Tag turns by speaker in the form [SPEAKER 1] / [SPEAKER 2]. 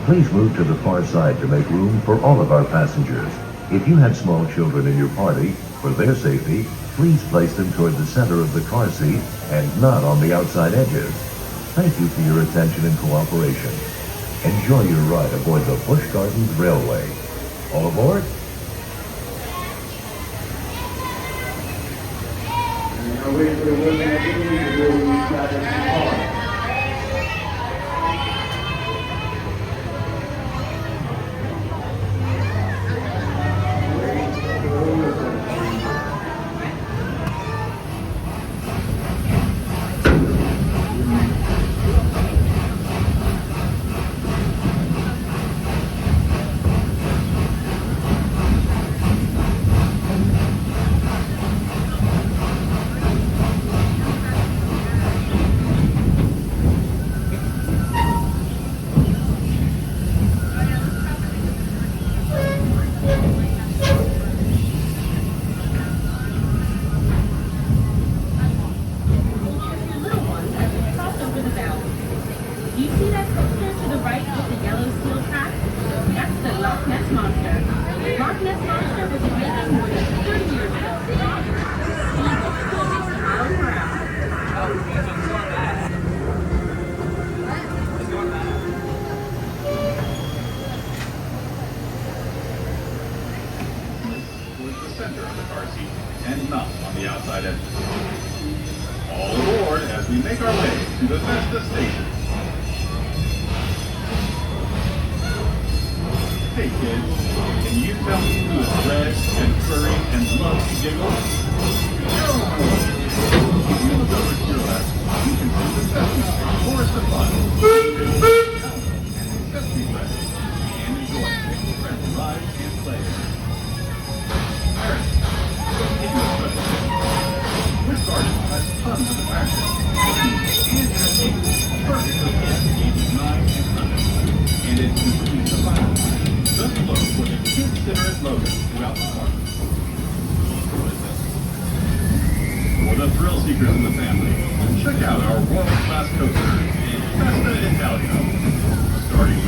[SPEAKER 1] Please move to the far side to make room for all of our passengers. If you have small children in your party, for their safety, please place them toward the center of the car seat and not on the outside edges. Thank you for your attention and cooperation. Enjoy your ride aboard the Busch Gardens Railway. All aboard?
[SPEAKER 2] Do you see that coaster to the right with the yellow steel track? That's the Loch Ness Monster. The Loch Ness Monster was awakened more than 30 years ago. See which stories tomorrow for hours.
[SPEAKER 3] Towards the center of the car seat and not on the outside edges. All aboard as we make our way to the Vesta station. Hey kids, can you tell me who is red and furry and loves to giggle? No! If you look over to your left, you can see the Sesame Street Chorus of Fun. And Sesame Street and enjoy making friends ride and play. Parents, take a special tip. Busch Gardens has tons of attractions, and entertainment, perfect for kids ages 9 and under. And it's completely defined. Just look for the kid-centered logo throughout the park. What is this? For the thrill seekers in the family, check out our world-class coaster in Vesta Italia. Starting